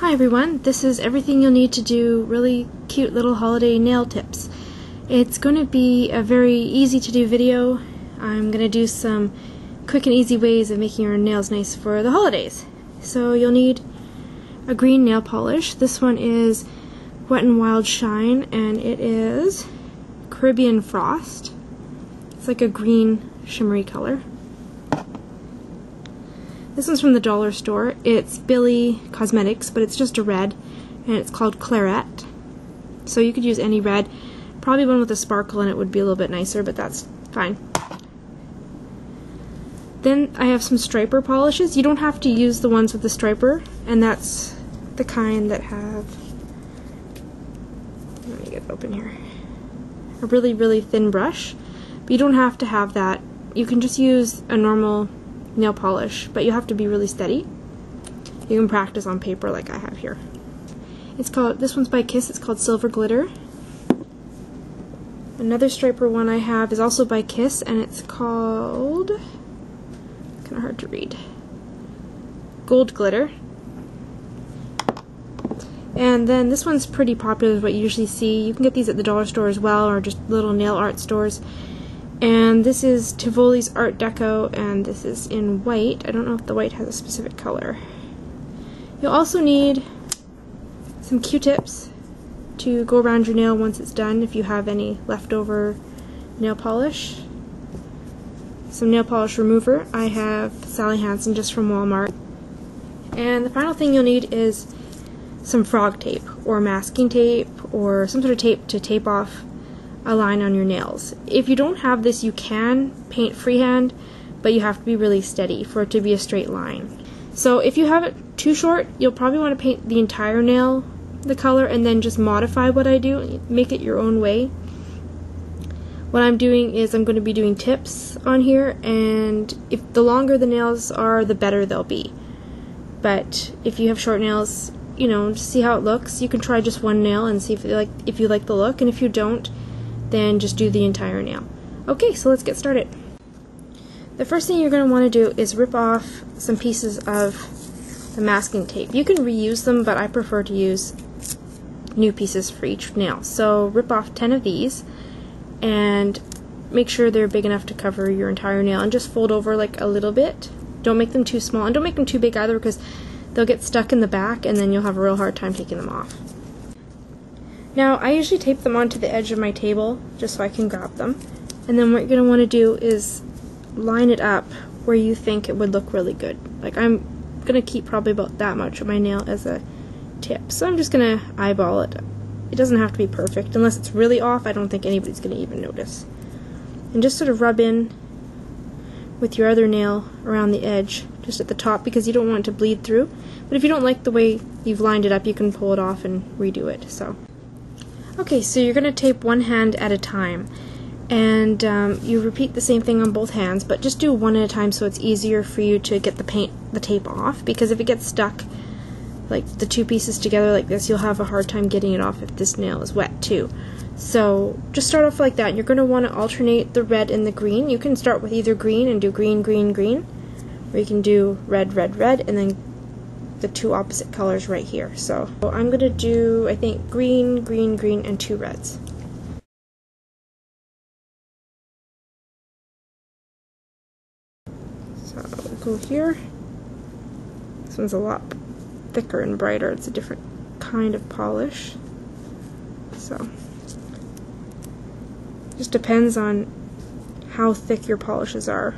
Hi everyone, this is everything you'll need to do really cute little holiday nail tips. It's going to be a very easy to do video. I'm going to do some quick and easy ways of making your nails nice for the holidays. So you'll need a green nail polish. This one is Wet n Wild Shine and it is Caribbean Frost. It's like a green shimmery color. This one's from the dollar store. It's Billy Cosmetics, but it's just a red, and it's called Claret. So you could use any red. Probably one with a sparkle in it would be a little bit nicer, but that's fine. Then I have some striper polishes. You don't have to use the ones with the striper, and that's the kind that have, let me get it open here, a really thin brush. But you don't have to have that. You can just use a normal nail polish, but you have to be really steady. You can practice on paper like I have here. It's called, this one's by Kiss, it's called Silver Glitter. Another striper one I have is also by Kiss, and it's called, kind of hard to read, Gold Glitter. And then this one's pretty popular, is what you usually see. You can get these at the dollar store as well, or just little nail art stores. And this is Tivoli's Art Deco, and this is in white. I don't know if the white has a specific color. You'll also need some Q-tips to go around your nail once it's done, if you have any leftover nail polish. Some nail polish remover. I have Sally Hansen just from Walmart. And the final thing you'll need is some frog tape, or masking tape, or some sort of tape to tape off a line on your nails. If you don't have this, you can paint freehand, but you have to be really steady for it to be a straight line. So if you have it too short, you'll probably want to paint the entire nail the color and then just modify what I do, make it your own way. What I'm doing is I'm going to be doing tips on here, and if the longer the nails are, the better they'll be. But if you have short nails, you know, just see how it looks. You can try just one nail and see if you like the look, and if you don't, then just do the entire nail. Okay, so let's get started. The first thing you're going to want to do is rip off some pieces of the masking tape. You can reuse them, but I prefer to use new pieces for each nail. So rip off 10 of these and make sure they're big enough to cover your entire nail, and just fold over like a little bit. Don't make them too small, and don't make them too big either, because they'll get stuck in the back and then you'll have a real hard time taking them off. Now, I usually tape them onto the edge of my table just so I can grab them. And then what you're going to want to do is line it up where you think it would look really good. Like, I'm going to keep probably about that much of my nail as a tip. So I'm just going to eyeball it. It doesn't have to be perfect. Unless it's really off, I don't think anybody's going to even notice. And just sort of rub in with your other nail around the edge, just at the top, because you don't want it to bleed through. But if you don't like the way you've lined it up, you can pull it off and redo it. So. Okay, so you're going to tape one hand at a time, and you repeat the same thing on both hands, but just do one at a time so it's easier for you to get the tape off, because if it gets stuck, like the two pieces together like this, you'll have a hard time getting it off if this nail is wet too. So just start off like that, and you're going to want to alternate the red and the green. You can start with either green and do green, green, green, or you can do red, red, red, and then the two opposite colors right here. So I'm going to do, I think, green, green, green, and 2 reds. So we'll go here. This one's a lot thicker and brighter. It's a different kind of polish. So just depends on how thick your polishes are.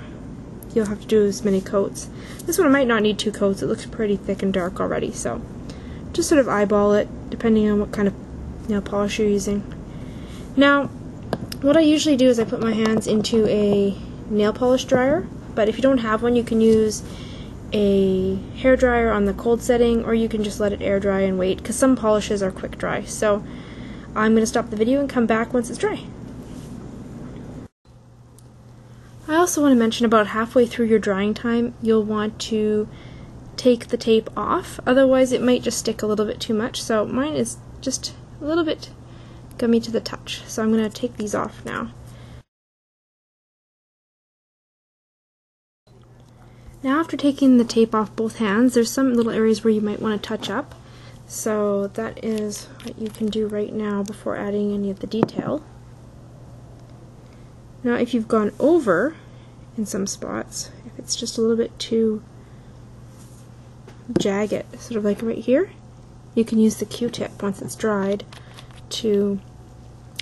You'll have to do as many coats. This one might not need 2 coats. It looks pretty thick and dark already, so just sort of eyeball it depending on what kind of nail polish you're using. Now, what I usually do is I put my hands into a nail polish dryer, but if you don't have one, you can use a hair dryer on the cold setting, or you can just let it air dry and wait, because some polishes are quick dry. So I'm going to stop the video and come back once it's dry. I also want to mention, about halfway through your drying time, you'll want to take the tape off, otherwise it might just stick a little bit too much. So mine is just a little bit gummy to the touch, so I'm going to take these off now. Now after taking the tape off both hands, there's some little areas where you might want to touch up. So that is what you can do right now before adding any of the detail. Now if you've gone over in some spots, if it's just a little bit too jagged, sort of like right here, you can use the Q-tip once it's dried to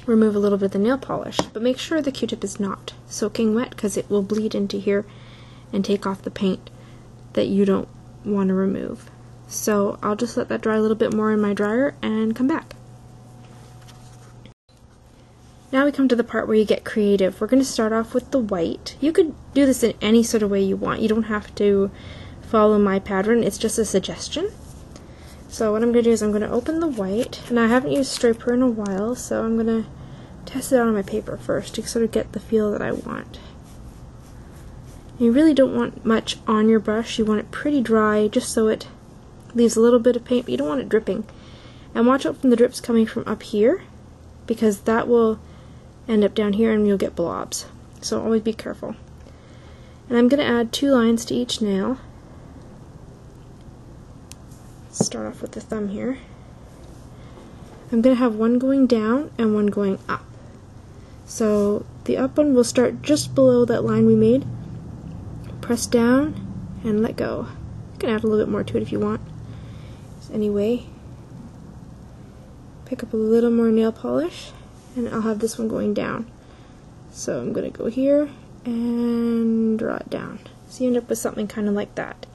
remove a little bit of the nail polish. But make sure the Q-tip is not soaking wet because it will bleed into here and take off the paint that you don't want to remove. So I'll just let that dry a little bit more in my dryer and come back. Now we come to the part where you get creative. We're going to start off with the white. You could do this in any sort of way you want. You don't have to follow my pattern. It's just a suggestion. So what I'm going to do is I'm going to open the white, and I haven't used striper in a while, so I'm going to test it out on my paper first to sort of get the feel that I want. You really don't want much on your brush. You want it pretty dry just so it leaves a little bit of paint, but you don't want it dripping. And watch out from the drips coming from up here, because that will end up down here and you'll get blobs. So always be careful. And I'm going to add 2 lines to each nail. Start off with the thumb here. I'm going to have one going down and one going up. So the up one will start just below that line we made. Press down and let go. You can add a little bit more to it if you want. Anyway, pick up a little more nail polish, and I'll have this one going down. So I'm going to go here and draw it down. So you end up with something kind of like that.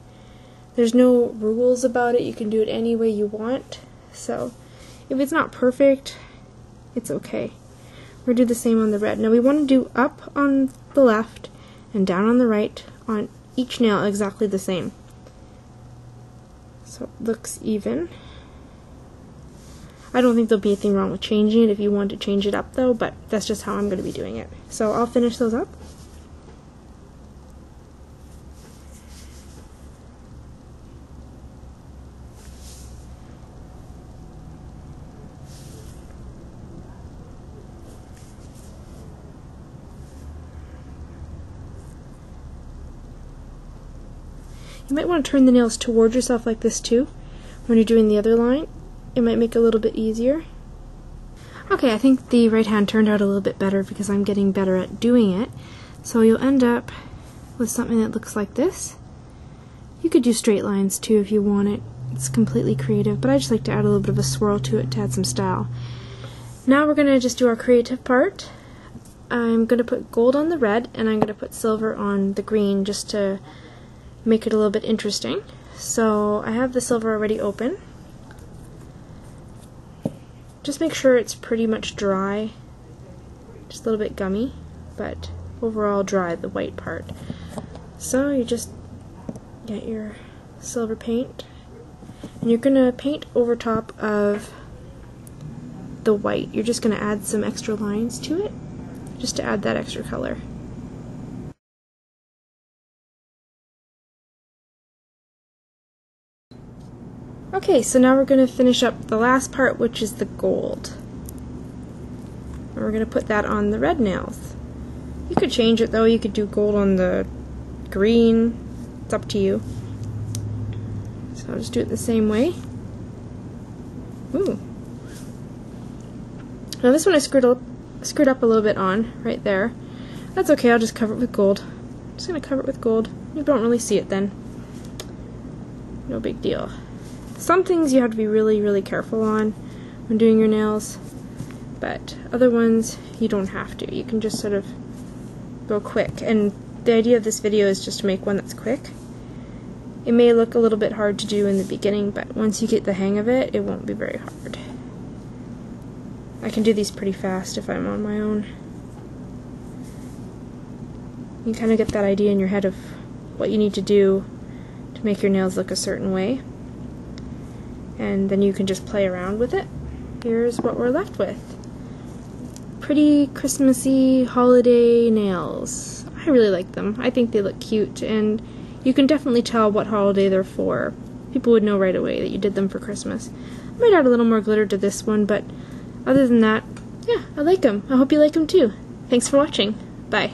There's no rules about it. You can do it any way you want. So if it's not perfect, it's okay. We're going to do the same on the red. Now we want to do up on the left and down on the right on each nail exactly the same. So it looks even. I don't think there'll be anything wrong with changing it if you want to change it up though, but that's just how I'm going to be doing it. So I'll finish those up. You might want to turn the nails towards yourself like this too when you're doing the other line. It might make it a little bit easier. Okay, I think the right hand turned out a little bit better because I'm getting better at doing it. So you'll end up with something that looks like this. You could do straight lines too if you want it. It's completely creative, but I just like to add a little bit of a swirl to it to add some style. Now we're going to just do our creative part. I'm going to put gold on the red and I'm going to put silver on the green just to make it a little bit interesting. So I have the silver already open. Just make sure it's pretty much dry, just a little bit gummy, but overall dry, the white part. So you just get your silver paint, and you're going to paint over top of the white. You're just going to add some extra lines to it, just to add that extra color. Okay, so now we're going to finish up the last part, which is the gold. And we're going to put that on the red nails. You could change it though, you could do gold on the green, it's up to you. So I'll just do it the same way. Ooh. Now this one I screwed up a little bit on, right there. That's okay, I'll just cover it with gold. I'm just going to cover it with gold. You don't really see it then. No big deal. Some things you have to be really, really careful on when doing your nails, but other ones you don't have to. You can just sort of go quick, and the idea of this video is just to make one that's quick. It may look a little bit hard to do in the beginning, but once you get the hang of it, it won't be very hard. I can do these pretty fast if I'm on my own. You kind of get that idea in your head of what you need to do to make your nails look a certain way. And then you can just play around with it. Here's what we're left with. Pretty Christmassy holiday nails. I really like them. I think they look cute, and you can definitely tell what holiday they're for. People would know right away that you did them for Christmas. I might add a little more glitter to this one, but other than that, yeah, I like them. I hope you like them too. Thanks for watching. Bye.